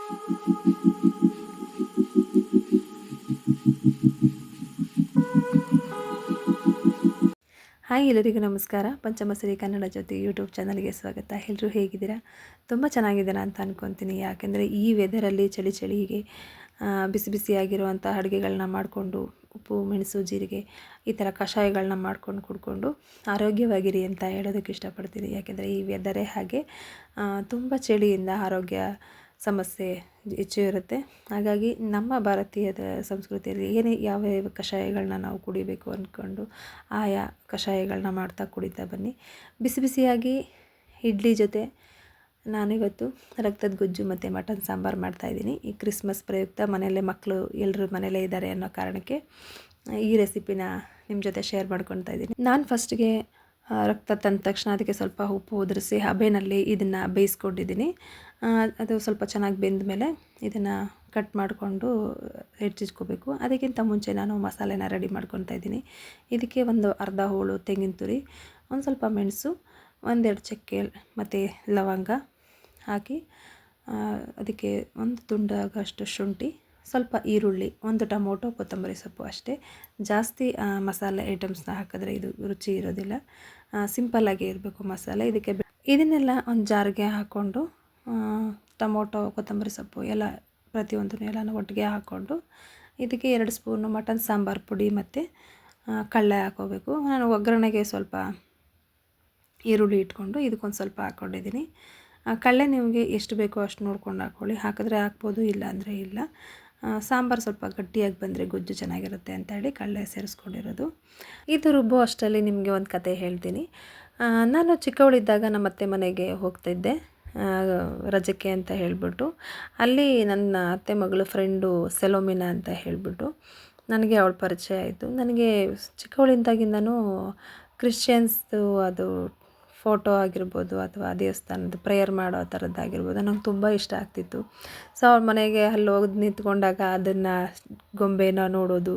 Hi ಎಲ್ಲರಿಗೂ ನಮಸ್ಕಾರ. ಪಂಚಮಸರಿ ಕನ್ನಡ ಜೊತೆ ಯೂಟ್ಯೂಬ್ ಚಾನಲ್ಗೆ ಸ್ವಾಗತ. ಎಲ್ಲರೂ ಹೇಗಿದ್ದೀರಾ? ತುಂಬ ಚೆನ್ನಾಗಿದ್ದೀರಾ ಅಂತ ಅಂದ್ಕೊತೀನಿ. ಯಾಕೆಂದರೆ ಈ ವೆದರಲ್ಲಿ ಚಳಿಗೆ ಬಿಸಿ ಬಿಸಿಯಾಗಿರುವಂಥ ಅಡುಗೆಗಳನ್ನ ಮಾಡಿಕೊಂಡು ಉಪ್ಪು ಮೆಣಸು ಜೀರಿಗೆ ಈ ಥರ ಕಷಾಯಗಳನ್ನ ಮಾಡ್ಕೊಂಡು ಕುಡ್ಕೊಂಡು ಆರೋಗ್ಯವಾಗಿರಿ ಅಂತ ಹೇಳೋದಕ್ಕೆ ಇಷ್ಟಪಡ್ತೀನಿ. ಯಾಕೆಂದರೆ ಈ ವೆದರೇ ಹಾಗೆ, ತುಂಬ ಚಳಿಯಿಂದ ಆರೋಗ್ಯ ಸಮಸ್ಯೆ ಹೆಚ್ಚು ಇರುತ್ತೆ. ಹಾಗಾಗಿ ನಮ್ಮ ಭಾರತೀಯದ ಸಂಸ್ಕೃತಿಯಲ್ಲಿ ಯಾವ ಕಷಾಯಗಳನ್ನ ನಾವು ಕುಡಿಬೇಕು ಅಂದ್ಕೊಂಡು ಆಯಾ ಕಷಾಯಗಳನ್ನ ಮಾಡ್ತಾ ಕುಡಿತಾ ಬನ್ನಿ. ಬಿಸಿ ಬಿಸಿಯಾಗಿ ಇಡ್ಲಿ ಜೊತೆ ನಾನಿವತ್ತು ರಕ್ತದ ಗುಜ್ಜು ಮತ್ತು ಮಟನ್ ಸಾಂಬಾರು ಮಾಡ್ತಾಯಿದ್ದೀನಿ. ಈ ಕ್ರಿಸ್ಮಸ್ ಪ್ರಯುಕ್ತ ಮನೆಯಲ್ಲೇ ಮಕ್ಕಳು ಎಲ್ಲರೂ ಮನೆಯಲ್ಲೇ ಇದ್ದಾರೆ ಅನ್ನೋ ಕಾರಣಕ್ಕೆ ಈ ರೆಸಿಪಿನ ನಿಮ್ಮ ಜೊತೆ ಶೇರ್ ಮಾಡ್ಕೊತಾ ಇದ್ದೀನಿ. ನಾನು ಫಸ್ಟಿಗೆ ರಕ್ತ ತಂದ ತಕ್ಷಣ ಅದಕ್ಕೆ ಸ್ವಲ್ಪ ಉಪ್ಪು ಉದುರಿಸಿ ಹಬೆನಲ್ಲಿ ಇದನ್ನು ಬೇಯಿಸ್ಕೊಂಡಿದ್ದೀನಿ. ಅದು ಸ್ವಲ್ಪ ಚೆನ್ನಾಗಿ ಬೆಂದ ಮೇಲೆ ಇದನ್ನು ಕಟ್ ಮಾಡಿಕೊಂಡು ಹೆಚ್ಚಿಟ್ಕೋಬೇಕು. ಅದಕ್ಕಿಂತ ಮುಂಚೆ ನಾನು ಮಸಾಲೆನ ರೆಡಿ ಮಾಡ್ಕೊತಾ ಇದ್ದೀನಿ. ಇದಕ್ಕೆ ಒಂದು ಅರ್ಧ ಹೋಳು ತೆಂಗಿನ ತುರಿ, ಒಂದು ಸ್ವಲ್ಪ ಮೆಣಸು, ಒಂದೆರಡು ಚಕ್ಕೆ ಮತ್ತು ಲವಂಗ ಹಾಕಿ ಅದಕ್ಕೆ ಒಂದು ತುಂಡಾಗಷ್ಟು ಶುಂಠಿ, ಸ್ವಲ್ಪ ಈರುಳ್ಳಿ, ಒಂದು ಟೊಮೊಟೊ, ಕೊತ್ತಂಬರಿ ಸೊಪ್ಪು ಅಷ್ಟೇ. ಜಾಸ್ತಿ ಮಸಾಲೆ ಐಟಮ್ಸ್ನ ಹಾಕಿದ್ರೆ ಇದು ರುಚಿ ಇರೋದಿಲ್ಲ. ಸಿಂಪಲ್ಲಾಗಿ ಇರಬೇಕು ಮಸಾಲೆ. ಇದನ್ನೆಲ್ಲ ಒಂದು ಜಾರ್ಗೆ ಹಾಕ್ಕೊಂಡು ಟೊಮೊಟೊ ಕೊತ್ತಂಬರಿ ಸೊಪ್ಪು ಎಲ್ಲ ಪ್ರತಿಯೊಂದನ್ನು ಒಟ್ಟಿಗೆ ಹಾಕ್ಕೊಂಡು ಇದಕ್ಕೆ 2 ಸ್ಪೂನು ಮಟನ್ ಸಾಂಬಾರು ಪುಡಿ ಮತ್ತು ಕಡಲೆ ಹಾಕ್ಕೋಬೇಕು. ನಾನು ಒಗ್ಗರಣೆಗೆ ಸ್ವಲ್ಪ ಈರುಳ್ಳಿ ಇಟ್ಕೊಂಡು ಇದಕ್ಕೊಂದು ಸ್ವಲ್ಪ ಹಾಕ್ಕೊಂಡಿದ್ದೀನಿ. ಕಡಲೆ ನಿಮಗೆ ಎಷ್ಟು ಬೇಕೋ ಅಷ್ಟು ನೋಡ್ಕೊಂಡು ಹಾಕ್ಕೊಳ್ಳಿ. ಹಾಕಿದ್ರೆ ಹಾಕ್ಬೋದು, ಇಲ್ಲ ಅಂದರೆ ಇಲ್ಲ. ಸಾಂಬಾರು ಸ್ವಲ್ಪ ಗಟ್ಟಿಯಾಗಿ ಬಂದರೆ ಗೊಜ್ಜು ಚೆನ್ನಾಗಿರುತ್ತೆ ಅಂತ ಹೇಳಿ ಕಡಲೆ ಸೇರಿಸ್ಕೊಂಡಿರೋದು. ಇದು ರುಬ್ಬೋ ಅಷ್ಟರಲ್ಲಿ ನಿಮಗೆ ಒಂದು ಕತೆ ಹೇಳ್ತೀನಿ. ನಾನು ಚಿಕ್ಕವಳಿದ್ದಾಗ ನಮ್ಮ ಅತ್ತೆ ಮನೆಗೆ ಹೋಗ್ತಿದ್ದೆ ರಜಕ್ಕೆ ಅಂತ ಹೇಳಿಬಿಟ್ಟು. ಅಲ್ಲಿ ನನ್ನ ಅತ್ತೆ ಮಗಳು ಫ್ರೆಂಡು ಸೆಲೋಮಿನಾ ಅಂತ ಹೇಳಿಬಿಟ್ಟು ನನಗೆ ಅವಳ ಪರಿಚಯ ಆಯಿತು. ನನಗೆ ಚಿಕ್ಕವಳಿದ್ದಾಗಿಂದನೂ ಕ್ರಿಶ್ಚಿಯನ್ಸ್ದು ಅದು ಫೋಟೋ ಆಗಿರ್ಬೋದು ಅಥವಾ ದೇವಸ್ಥಾನದ ಪ್ರೇಯರ್ ಮಾಡೋ ಥರದ್ದಾಗಿರ್ಬೋದು ನಂಗೆ ತುಂಬ ಇಷ್ಟ ಆಗ್ತಿತ್ತು. ಸೊ ಅವ್ರ ಮನೆಗೆ ಅಲ್ಲಿ ಹೋಗಿ ನಿಂತ್ಕೊಂಡಾಗ ಅದನ್ನು ಗೊಂಬೆನ ನೋಡೋದು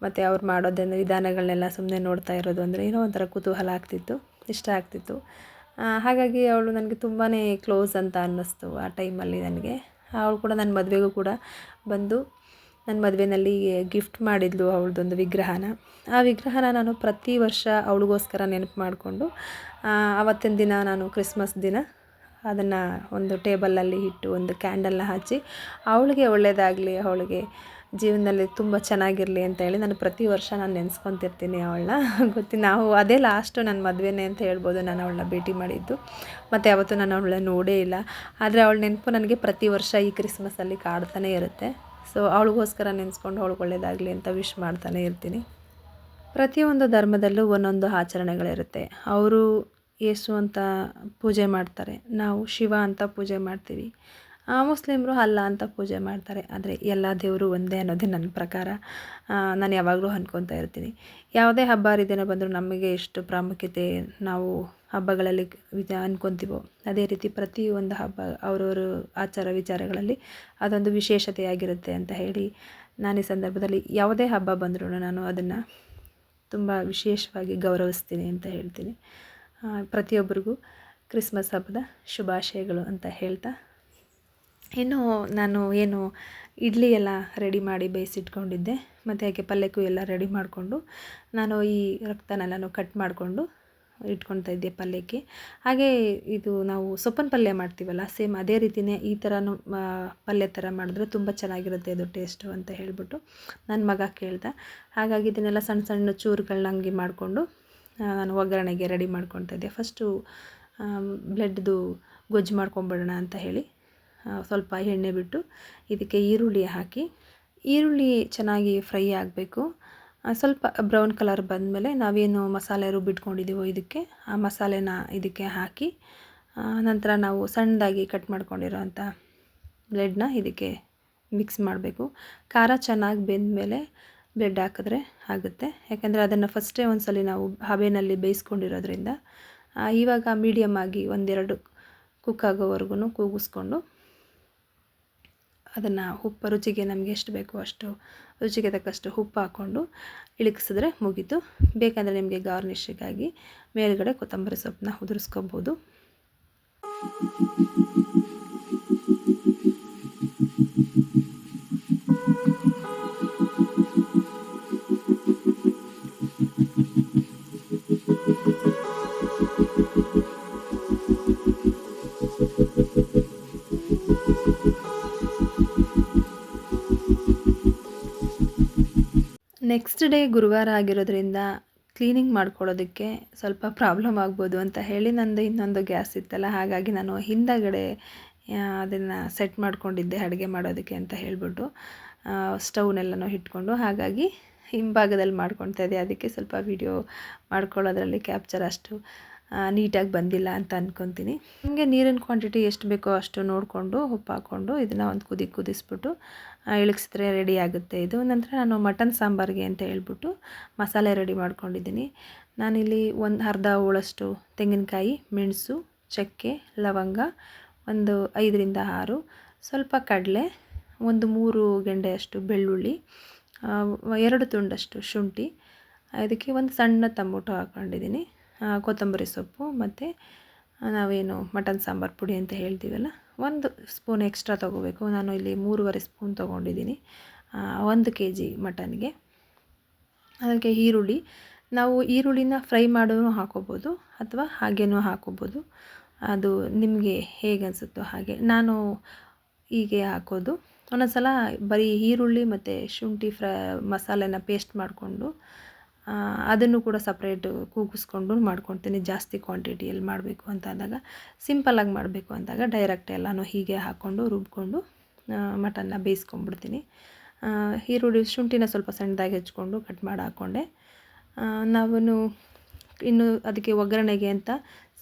ಮತ್ತು ಅವ್ರು ಮಾಡೋದನ್ನು ವಿಧಾನಗಳನ್ನೆಲ್ಲ ಸುಮ್ಮನೆ ನೋಡ್ತಾ ಇರೋದು ಅಂದರೆ ಏನೋ ಒಂಥರ ಕುತೂಹಲ ಆಗ್ತಿತ್ತು, ಇಷ್ಟ ಆಗ್ತಿತ್ತು. ಹಾಗಾಗಿ ಅವಳು ನನಗೆ ತುಂಬಾ ಕ್ಲೋಸ್ ಅಂತ ಅನ್ನಿಸ್ತು ಆ ಟೈಮಲ್ಲಿ ನನಗೆ. ಅವಳು ಕೂಡ ನನ್ನ ಮದುವೆಗೂ ಕೂಡ ಬಂದು ನನ್ನ ಮದುವೆಯಲ್ಲಿ ಗಿಫ್ಟ್ ಮಾಡಿದ್ಲು ಅವಳದೊಂದು ವಿಗ್ರಹನ. ಆ ವಿಗ್ರಹನ ನಾನು ಪ್ರತಿ ವರ್ಷ ಅವಳಿಗೋಸ್ಕರ ನೆನಪು ಮಾಡಿಕೊಂಡು ಆವತ್ತಿನ ದಿನ ನಾನು ಕ್ರಿಸ್ಮಸ್ ದಿನ ಅದನ್ನು ಒಂದು ಟೇಬಲಲ್ಲಿ ಇಟ್ಟು ಒಂದು ಕ್ಯಾಂಡಲ್ನ ಹಚ್ಚಿ ಅವಳಿಗೆ ಒಳ್ಳೆಯದಾಗಲಿ, ಅವಳಿಗೆ ಜೀವನದಲ್ಲಿ ತುಂಬ ಚೆನ್ನಾಗಿರಲಿ ಅಂತ ಹೇಳಿ ನಾನು ಪ್ರತಿ ವರ್ಷ ನಾನು ನೆನೆಸ್ಕೊತಿರ್ತೀನಿ ಅವಳನ್ನ. ನಾವು ಅದೇ ಲಾಸ್ಟು ನನ್ನ ಮದುವೆನೇ ಅಂತ ಹೇಳ್ಬೋದು ನಾನು ಅವಳನ್ನ ಭೇಟಿ ಮಾಡಿದ್ದು. ಮತ್ತು ಯಾವತ್ತೂ ನಾನು ಅವಳನ್ನ ನೋಡೇ ಇಲ್ಲ. ಆದರೆ ಅವಳ ನೆನಪು ನನಗೆ ಪ್ರತಿ ವರ್ಷ ಈ ಕ್ರಿಸ್ಮಸಲ್ಲಿ ಕಾಡ್ತಾನೆ ಇರುತ್ತೆ. ಸೊ ಅವಳಿಗೋಸ್ಕರ ನೆನೆಸ್ಕೊಂಡು ಅವಳಿಗೆ ಒಳ್ಳೆಯದಾಗಲಿ ಅಂತ ವಿಶ್ ಮಾಡ್ತಾನೆ ಇರ್ತೀನಿ. ಪ್ರತಿಯೊಂದು ಧರ್ಮದಲ್ಲೂ ಒಂದೊಂದು ಆಚರಣೆಗಳಿರುತ್ತೆ. ಅವರು ಯೇಸು ಅಂತ ಪೂಜೆ ಮಾಡ್ತಾರೆ, ನಾವು ಶಿವ ಅಂತ ಪೂಜೆ ಮಾಡ್ತೀವಿ. ಮುಸ್ಲಿಮರು ಅಲ್ಲ ಅಂತ ಪೂಜೆ ಮಾಡ್ತಾರೆ. ಆದರೆ ಎಲ್ಲ ದೇವರು ಒಂದೇ ಅನ್ನೋದೇ ನನ್ನ ಪ್ರಕಾರ. ನಾನು ಯಾವಾಗಲೂ ಅಂದ್ಕೊತಾ ಇರ್ತೀನಿ. ಯಾವುದೇ ಹಬ್ಬ ಹರಿದಿನ ಬಂದರೂ ನಮಗೆ ಎಷ್ಟು ಪ್ರಾಮುಖ್ಯತೆ ನಾವು ಹಬ್ಬಗಳಲ್ಲಿ ಅಂದ್ಕೊತೀವೋ ಅದೇ ರೀತಿ ಪ್ರತಿಯೊಂದು ಹಬ್ಬ ಅವರವರು ಆಚಾರ ವಿಚಾರಗಳಲ್ಲಿ ಅದೊಂದು ವಿಶೇಷತೆಯಾಗಿರುತ್ತೆ ಅಂತ ಹೇಳಿ ನಾನು ಈ ಸಂದರ್ಭದಲ್ಲಿ ಯಾವುದೇ ಹಬ್ಬ ಬಂದರೂ ನಾನು ಅದನ್ನು ತುಂಬ ವಿಶೇಷವಾಗಿ ಗೌರವಿಸ್ತೀನಿ ಅಂತ ಹೇಳ್ತೀನಿ. ಪ್ರತಿಯೊಬ್ಬರಿಗೂ ಕ್ರಿಸ್ಮಸ್ ಹಬ್ಬದ ಶುಭಾಶಯಗಳು ಅಂತ ಹೇಳ್ತಾ, ಇನ್ನು ನಾನು ಇಡ್ಲಿ ಎಲ್ಲ ರೆಡಿ ಮಾಡಿ ಬೇಯಿಸಿಟ್ಕೊಂಡಿದ್ದೆ. ಮತ್ತು ಹಾಗೆ ಪಲ್ಯಕ್ಕೂ ಎಲ್ಲ ರೆಡಿ ಮಾಡಿಕೊಂಡು ನಾನು ಈ ರಕ್ತನೆಲ್ಲನೂ ಕಟ್ ಮಾಡಿಕೊಂಡು ಇಟ್ಕೊತಾ ಇದ್ದೆ ಪಲ್ಯಕ್ಕೆ. ಹಾಗೆ ಇದು ನಾವು ಸೊಪ್ಪಿನ ಪಲ್ಯ ಮಾಡ್ತೀವಲ್ಲ, ಸೇಮ್ ಅದೇ ರೀತಿಯೇ ಈ ಥರನೂ ಪಲ್ಯ ಥರ ಮಾಡಿದ್ರೆ ತುಂಬ ಚೆನ್ನಾಗಿರುತ್ತೆ ಅದು ಟೇಸ್ಟು ಅಂತ ಹೇಳಿಬಿಟ್ಟು ನನ್ನ ಮಗ ಕೇಳ್ದ. ಹಾಗಾಗಿ ಇದನ್ನೆಲ್ಲ ಸಣ್ಣ ಸಣ್ಣ ಚೂರುಗಳನ್ನ ಹಂಗೆ ಮಾಡಿಕೊಂಡು ನಾನು ಒಗ್ಗರಣೆಗೆ ರೆಡಿ ಮಾಡ್ಕೊತಾ ಇದ್ದೆ. ಫಸ್ಟು ಬ್ಲೆಡ್ದು ಗೊಜ್ಜು ಮಾಡ್ಕೊಂಬಿಡೋಣ ಅಂತ ಹೇಳಿ ಸ್ವಲ್ಪ ಎಣ್ಣೆ ಬಿಟ್ಟು ಇದಕ್ಕೆ ಈರುಳ್ಳಿ ಹಾಕಿ, ಈರುಳ್ಳಿ ಚೆನ್ನಾಗಿ ಫ್ರೈ ಆಗಬೇಕು. ಸ್ವಲ್ಪ ಬ್ರೌನ್ ಕಲರ್ ಬಂದಮೇಲೆ ನಾವೇನು ಮಸಾಲೆ ರುಬ್ಬಿಟ್ಕೊಂಡಿದ್ದೀವೋ ಇದಕ್ಕೆ ಆ ಮಸಾಲೆನ ಇದಕ್ಕೆ ಹಾಕಿ, ನಂತರ ನಾವು ಸಣ್ಣದಾಗಿ ಕಟ್ ಮಾಡ್ಕೊಂಡಿರೋಂಥ ಬ್ರೆಡ್ನ ಇದಕ್ಕೆ ಮಿಕ್ಸ್ ಮಾಡಬೇಕು. ಖಾರ ಚೆನ್ನಾಗಿ ಬೆಂದಮೇಲೆ ಬ್ರೆಡ್ ಹಾಕಿದ್ರೆ ಆಗುತ್ತೆ. ಯಾಕೆಂದರೆ ಅದನ್ನು ಫಸ್ಟೇ ಒಂದು ಸಲ ನಾವು ಹಬೆಯಲ್ಲಿ ಬೇಯಿಸ್ಕೊಂಡಿರೋದ್ರಿಂದ ಇವಾಗ ಮೀಡಿಯಮ್ ಆಗಿ 1-2 ಕುಕ್ ಆಗೋವರೆಗೂ ಕೂಗಿಸ್ಕೊಂಡು ಅದನ್ನು ಉಪ್ಪು ರುಚಿಗೆ ನಮಗೆ ಎಷ್ಟು ಬೇಕೋ ಅಷ್ಟು ರುಚಿಗೆ ತಕ್ಕಷ್ಟು ಉಪ್ಪು ಹಾಕ್ಕೊಂಡು ಇಳಿಸಿದ್ರೆ ಮುಗೀತು. ಬೇಕಂದರೆ ನಿಮಗೆ ಗಾರ್ನಿಷಿಗಾಗಿ ಮೇಲ್ಗಡೆ ಕೊತ್ತಂಬರಿ ಸೊಪ್ಪನ್ನ ಉದುರಿಸ್ಕೋಬೋದು. ನೆಕ್ಸ್ಟ್ ಡೇ ಗುರುವಾರ ಆಗಿರೋದ್ರಿಂದ ಕ್ಲೀನಿಂಗ್ ಮಾಡ್ಕೊಳ್ಳೋದಕ್ಕೆ ಸ್ವಲ್ಪ ಪ್ರಾಬ್ಲಮ್ ಆಗ್ಬೋದು ಅಂತ ಹೇಳಿ ನಂದು ಇನ್ನೊಂದು ಗ್ಯಾಸ್ ಇತ್ತಲ್ಲ, ಹಾಗಾಗಿ ನಾನು ಹಿಂದಗಡೆ ಅದನ್ನು ಸೆಟ್ ಮಾಡ್ಕೊಂಡಿದ್ದೆ ಅಡುಗೆ ಮಾಡೋದಕ್ಕೆ ಅಂತ ಹೇಳಿಬಿಟ್ಟು ಸ್ಟವ್ನೆಲ್ಲನೂ ಇಟ್ಕೊಂಡು. ಹಾಗಾಗಿ ಹಿಂಭಾಗದಲ್ಲಿ ಮಾಡ್ಕೊಳ್ತಾ ಇದ್ದೆ. ಅದಕ್ಕೆ ಸ್ವಲ್ಪ ವಿಡಿಯೋ ಮಾಡ್ಕೊಳ್ಳೋದ್ರಲ್ಲಿ ಕ್ಯಾಪ್ಚರ್ ಅಷ್ಟು ನೀಟಾಗಿ ಬಂದಿಲ್ಲ ಅಂತ ಅಂದ್ಕೊತೀನಿ. ನಿಮಗೆ ನೀರಿನ ಕ್ವಾಂಟಿಟಿ ಎಷ್ಟು ಬೇಕೋ ಅಷ್ಟು ನೋಡಿಕೊಂಡು ಉಪ್ಪು ಹಾಕ್ಕೊಂಡು ಇದನ್ನು ಒಂದು ಕುದಿಸ್ಬಿಟ್ಟು ಇಳಿಸಿದ್ರೆ ರೆಡಿ ಆಗುತ್ತೆ ಇದು. ನಂತರ ನಾನು ಮಟನ್ ಸಾಂಬಾರಿಗೆ ಅಂತ ಹೇಳ್ಬಿಟ್ಟು ಮಸಾಲೆ ರೆಡಿ ಮಾಡ್ಕೊಂಡಿದ್ದೀನಿ. ನಾನಿಲ್ಲಿ ಒಂದು ಅರ್ಧ ಹೋಳಷ್ಟು ತೆಂಗಿನಕಾಯಿ, ಮೆಣಸು, ಚಕ್ಕೆ, ಲವಂಗ, ಒಂದು 5ರಿಂದ 6, ಸ್ವಲ್ಪ ಕಡಲೆ, ಒಂದು 3 ಗೆಂಡೆಯಷ್ಟು ಬೆಳ್ಳುಳ್ಳಿ, 2 ತುಂಡಷ್ಟು ಶುಂಠಿ, ಅದಕ್ಕೆ ಒಂದು ಸಣ್ಣ ಟೊಮೊಟೊ ಹಾಕ್ಕೊಂಡಿದ್ದೀನಿ, ಕೊತ್ತಂಬರಿ ಸೊಪ್ಪು, ಮತ್ತು ನಾವೇನು ಮಟನ್ ಸಾಂಬಾರು ಪುಡಿ ಅಂತ ಹೇಳ್ತೀವಲ್ಲ 1 ಸ್ಪೂನ್ ಎಕ್ಸ್ಟ್ರಾ ತೊಗೋಬೇಕು. ನಾನು ಇಲ್ಲಿ 3.5 ಸ್ಪೂನ್ ತೊಗೊಂಡಿದ್ದೀನಿ 1 kg ಮಟನ್ಗೆ. ಅದಕ್ಕೆ ಈರುಳ್ಳಿ, ನಾವು ಈರುಳ್ಳಿನ ಫ್ರೈ ಮಾಡೋನು ಹಾಕೋಬೋದು ಅಥವಾ ಹಾಗೇನೂ ಹಾಕೋಬೋದು, ಅದು ನಿಮಗೆ ಹೇಗೆ ಅನಿಸುತ್ತೋ ಹಾಗೆ. ನಾನು ಹೀಗೆ ಹಾಕೋದು. ಒಂದೊಂದು ಸಲ ಬರೀ ಈರುಳ್ಳಿ ಮತ್ತು ಶುಂಠಿ ಮಸಾಲೆನ ಪೇಸ್ಟ್ ಮಾಡಿಕೊಂಡು ಅದನ್ನು ಕೂಡ ಸಪ್ರೇಟು ಕೂಗಿಸ್ಕೊಂಡು ಮಾಡ್ಕೊಳ್ತೀನಿ. ಜಾಸ್ತಿ ಕ್ವಾಂಟಿಟಿಯಲ್ಲಿ ಮಾಡಬೇಕು ಅಂತ ಅಂದಾಗ, ಸಿಂಪಲ್ಲಾಗಿ ಮಾಡಬೇಕು ಅಂದಾಗ ಡೈರೆಕ್ಟ್ ಎಲ್ಲನೂ ಹೀಗೆ ಹಾಕ್ಕೊಂಡು ರುಬ್ಕೊಂಡು ಮಟನ್ನ ಬೇಯಿಸ್ಕೊಂಡ್ಬಿಡ್ತೀನಿ. ಈರುಳ್ಳಿ ಶುಂಠಿನ ಸ್ವಲ್ಪ ಸಣ್ಣದಾಗಿ ಹೆಚ್ಕೊಂಡು ಕಟ್ ಮಾಡಿ ಹಾಕ್ಕೊಂಡೆ. ನಾವು ಇನ್ನು ಅದಕ್ಕೆ ಒಗ್ಗರಣೆಗೆ ಅಂತ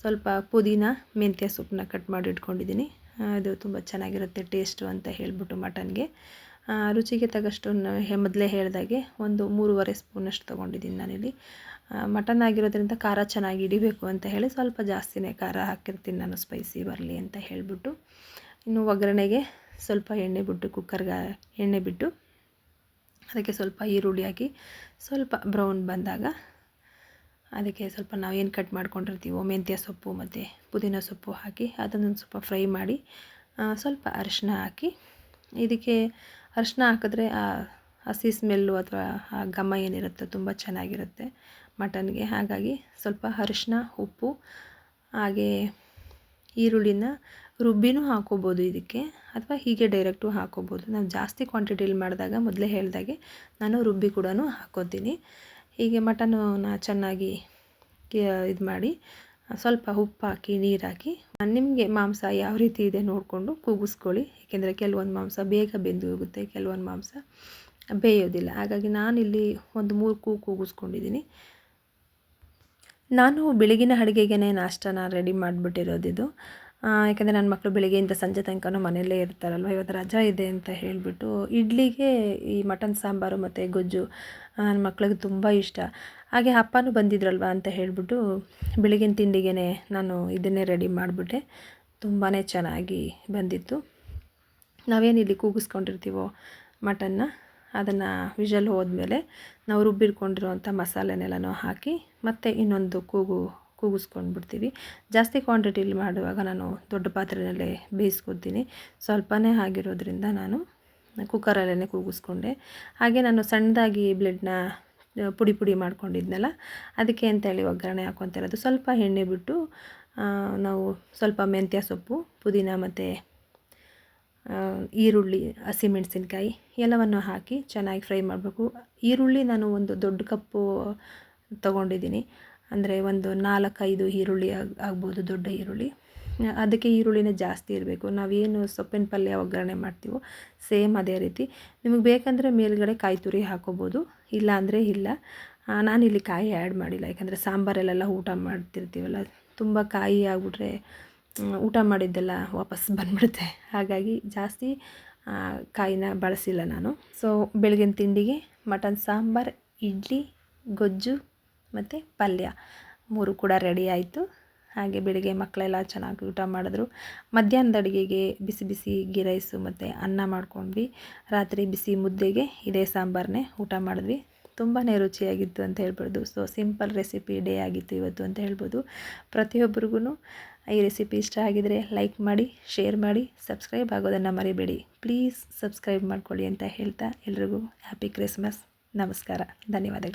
ಸ್ವಲ್ಪ ಪುದೀನ, ಮೆಂತ್ಯ ಸೊಪ್ಪನ್ನ ಕಟ್ ಮಾಡಿ ಇಟ್ಕೊಂಡಿದ್ದೀನಿ. ಅದು ತುಂಬ ಚೆನ್ನಾಗಿರುತ್ತೆ ಟೇಸ್ಟು ಅಂತ ಹೇಳಿಬಿಟ್ಟು ಮಟನ್ಗೆ. ರುಚಿಗೆ ತಗಷ್ಟು ಮೊದಲೇ ಹೇಳಿದಾಗೆ ಒಂದು 3.5 ಸ್ಪೂನಷ್ಟು ತೊಗೊಂಡಿದ್ದೀನಿ ನಾನಿಲ್ಲಿ. ಮಟನ್ ಆಗಿರೋದ್ರಿಂದ ಖಾರ ಚೆನ್ನಾಗಿ ಹಿಡಿಬೇಕು ಅಂತ ಹೇಳಿ ಸ್ವಲ್ಪ ಜಾಸ್ತಿನೇ ಖಾರ ಹಾಕಿರ್ತೀನಿ ನಾನು, ಸ್ಪೈಸಿ ಬರಲಿ ಅಂತ ಹೇಳಿಬಿಟ್ಟು. ಇನ್ನು ಒಗ್ಗರಣೆಗೆ ಸ್ವಲ್ಪ ಎಣ್ಣೆ ಬಿಟ್ಟು, ಕುಕ್ಕರ್ಗೆ ಎಣ್ಣೆ ಬಿಟ್ಟು ಅದಕ್ಕೆ ಸ್ವಲ್ಪ ಈರುಳ್ಳಿ ಹಾಕಿ ಸ್ವಲ್ಪ ಬ್ರೌನ್ ಬಂದಾಗ ಅದಕ್ಕೆ ಸ್ವಲ್ಪ ನಾವು ಏನು ಕಟ್ ಮಾಡ್ಕೊಂಡಿರ್ತೀವೋ ಮೆಂತ್ಯ ಸೊಪ್ಪು ಮತ್ತು ಪುದೀನ ಸೊಪ್ಪು ಹಾಕಿ ಅದನ್ನು ಸ್ವಲ್ಪ ಫ್ರೈ ಮಾಡಿ ಸ್ವಲ್ಪ ಅರಿಶಿನ ಹಾಕಿ. ಇದಕ್ಕೆ ಅರಿಶಿನ ಹಾಕಿದ್ರೆ ಹಸಿ ಸ್ಮೆಲ್ಲು ಅಥವಾ ಆ ಘಮ ಏನಿರುತ್ತೆ ತುಂಬ ಚೆನ್ನಾಗಿರುತ್ತೆ ಮಟನ್ಗೆ. ಹಾಗಾಗಿ ಸ್ವಲ್ಪ ಅರಿಶಿನ, ಉಪ್ಪು, ಹಾಗೆ ಈರುಳ್ಳಿನ ರುಬ್ಬಿನೂ ಹಾಕೋಬೋದು ಇದಕ್ಕೆ, ಅಥವಾ ಹೀಗೆ ಡೈರೆಕ್ಟು ಹಾಕೋಬೋದು. ನಾವು ಜಾಸ್ತಿ ಕ್ವಾಂಟಿಟಿಲಿ ಮಾಡಿದಾಗ ಮೊದಲೇ ಹೇಳಿದಾಗೆ ನಾನು ರುಬ್ಬಿ ಕೂಡ ಹಾಕೋತೀನಿ. ಹೀಗೆ ಮಟನನ್ನ ಚೆನ್ನಾಗಿ ಇದು ಮಾಡಿ ಸ್ವಲ್ಪ ಉಪ್ಪು ಹಾಕಿ, ನೀರು ಹಾಕಿ, ನಿಮಗೆ ಮಾಂಸ ಯಾವ ರೀತಿ ಇದೆ ನೋಡಿಕೊಂಡು ಕೂಗಿಸ್ಕೊಳ್ಳಿ. ಏಕೆಂದರೆ ಕೆಲವೊಂದು ಮಾಂಸ ಬೇಗ ಬೆಂದು ಹೋಗುತ್ತೆ, ಕೆಲವೊಂದು ಮಾಂಸ ಬೇಯೋದಿಲ್ಲ. ಹಾಗಾಗಿ ನಾನಿಲ್ಲಿ ಒಂದು 3 ಕೂಗಿಸ್ಕೊಂಡಿದ್ದೀನಿ. ನಾನು ಬೆಳಗಿನ ಅಡುಗೆಗೆ ನಾಷ್ಟನ ರೆಡಿ ಮಾಡಿಬಿಟ್ಟಿರೋದಿದು. ಯಾಕಂದರೆ ನನ್ನ ಮಕ್ಕಳು ಬೆಳಗ್ಗೆಯಿಂದ ಸಂಜೆ ತನಕನೂ ಮನೆಯಲ್ಲೇ ಇರ್ತಾರಲ್ವ. ಇವತ್ತು ರಜಾ ಇದೆ ಅಂತ ಹೇಳಿಬಿಟ್ಟು ಇಡ್ಲಿಗೆ ಈ ಮಟನ್ ಸಾಂಬಾರು ಮತ್ತು ಗೊಜ್ಜು ನನ್ನ ಮಕ್ಳಿಗೆ ತುಂಬ ಇಷ್ಟ. ಹಾಗೆ ಅಪ್ಪನೂ ಬಂದಿದ್ರಲ್ವ ಅಂತ ಹೇಳಿಬಿಟ್ಟು ಬೆಳಗಿನ ತಿಂಡಿಗೆ ನಾನು ಇದನ್ನೇ ರೆಡಿ ಮಾಡಿಬಿಟ್ಟೆ. ತುಂಬಾ ಚೆನ್ನಾಗಿ ಬಂದಿತ್ತು. ನಾವೇನು ಇಲ್ಲಿ ಕೂಗಿಸ್ಕೊಂಡಿರ್ತೀವೋ ಮಟನ್ನ, ಅದನ್ನು ವಿಷಲ್ ಹೋದ್ಮೇಲೆ ನಾವು ರುಬ್ಬಿಟ್ಕೊಂಡಿರೋವಂಥ ಮಸಾಲೆನೆಲ್ಲನೂ ಹಾಕಿ ಮತ್ತೆ ಇನ್ನೊಂದು ಕೂಗಿಸ್ಕೊಂಡ್ಬಿಡ್ತೀವಿ. ಜಾಸ್ತಿ ಕ್ವಾಂಟಿಟಿಲಿ ಮಾಡುವಾಗ ನಾನು ದೊಡ್ಡ ಪಾತ್ರೆಯಲ್ಲೇ ಬೇಯಿಸ್ಕೊತೀನಿ. ಸ್ವಲ್ಪನೇ ಆಗಿರೋದ್ರಿಂದ ನಾನು ಕುಕ್ಕರಲ್ಲೇ ಕೂಗಿಸ್ಕೊಂಡೆ. ಹಾಗೆ ನಾನು ಸಣ್ಣದಾಗಿ ಬ್ಲೆಡ್ನ ಪುಡಿ ಮಾಡ್ಕೊಂಡಿದ್ನಲ್ಲ, ಅದಕ್ಕೆ ಅಂತೇಳಿ ಒಗ್ಗರಣೆ ಹಾಕ್ಕೊತಿರೋದು. ಸ್ವಲ್ಪ ಎಣ್ಣೆ ಬಿಟ್ಟು ನಾವು ಸ್ವಲ್ಪ ಮೆಂತ್ಯ ಸೊಪ್ಪು, ಪುದೀನ ಮತ್ತು ಈರುಳ್ಳಿ, ಹಸಿಮೆಣಸಿನ್ಕಾಯಿ ಎಲ್ಲವನ್ನು ಹಾಕಿ ಚೆನ್ನಾಗಿ ಫ್ರೈ ಮಾಡಬೇಕು. ಈರುಳ್ಳಿ ನಾನು ಒಂದು ದೊಡ್ಡ ಕಪ್ಪು ತೊಗೊಂಡಿದ್ದೀನಿ, ಅಂದರೆ ಒಂದು 4-5 ಈರುಳ್ಳಿ ಆಗ್ಬೋದು, ದೊಡ್ಡ ಈರುಳ್ಳಿ. ಅದಕ್ಕೆ ಈರುಳ್ಳಿನೇ ಜಾಸ್ತಿ ಇರಬೇಕು. ನಾವೇನು ಸೊಪ್ಪಿನ ಪಲ್ಯ ಒಗ್ಗರಣೆ ಮಾಡ್ತೀವೋ ಸೇಮ್ ಅದೇ ರೀತಿ. ನಿಮಗೆ ಬೇಕಂದರೆ ಮೇಲ್ಗಡೆ ಕಾಯಿ ತುರಿ ಹಾಕೋಬೋದು, ಇಲ್ಲ ಅಂದರೆ ಇಲ್ಲ. ನಾನಿಲ್ಲಿ ಕಾಯಿ ಆ್ಯಡ್ ಮಾಡಿಲ್ಲ, ಯಾಕಂದರೆ ಸಾಂಬಾರಲ್ಲೆಲ್ಲ ಊಟ ಮಾಡ್ತಿರ್ತೀವಲ್ಲ, ತುಂಬ ಕಾಯಿ ಆಗಿಬಿಟ್ರೆ ಊಟ ಮಾಡಿದ್ದೆಲ್ಲ ವಾಪಸ್ ಬಂದ್ಬಿಡುತ್ತೆ. ಹಾಗಾಗಿ ಜಾಸ್ತಿ ಕಾಯಿನ ಬಳಸಿಲ್ಲ ನಾನು. ಸೊ ಬೆಳಗಿನ ತಿಂಡಿಗೆ ಮಟನ್ ಸಾಂಬಾರು, ಇಡ್ಲಿ, ಗೊಜ್ಜು ಮತ್ತು ಪಲ್ಯ 3 ಕೂಡ ರೆಡಿ ಆಯಿತು. ಹಾಗೆ ಬೆಳಿಗ್ಗೆ ಮಕ್ಕಳೆಲ್ಲ ಚೆನ್ನಾಗಿ ಊಟ ಮಾಡಿದ್ರು. ಮಧ್ಯಾಹ್ನದ ಅಡುಗೆಗೆ ಬಿಸಿ ಗೀ ರೈಸು ಮತ್ತು ಅನ್ನ ಮಾಡ್ಕೊಂಡ್ವಿ. ರಾತ್ರಿ ಬಿಸಿ ಮುದ್ದೆಗೆ ಇದೇ ಸಾಂಬಾರನ್ನೇ ಊಟ ಮಾಡಿದ್ವಿ. ತುಂಬಾ ರುಚಿಯಾಗಿತ್ತು ಅಂತ ಹೇಳ್ಬೋದು. ಸೊ ಸಿಂಪಲ್ ರೆಸಿಪಿ ಡೇ ಆಗಿತ್ತು ಇವತ್ತು ಅಂತ ಹೇಳ್ಬೋದು. ಪ್ರತಿಯೊಬ್ಬರಿಗೂ ಈ ರೆಸಿಪಿ ಇಷ್ಟ ಆಗಿದರೆ ಲೈಕ್ ಮಾಡಿ, ಶೇರ್ ಮಾಡಿ, ಸಬ್ಸ್ಕ್ರೈಬ್ ಆಗೋದನ್ನು ಮರಿಬೇಡಿ. ಪ್ಲೀಸ್ ಸಬ್ಸ್ಕ್ರೈಬ್ ಮಾಡ್ಕೊಳ್ಳಿ ಅಂತ ಹೇಳ್ತಾ ಎಲ್ರಿಗೂ ಹ್ಯಾಪಿ ಕ್ರಿಸ್ಮಸ್. ನಮಸ್ಕಾರ, ಧನ್ಯವಾದಗಳು.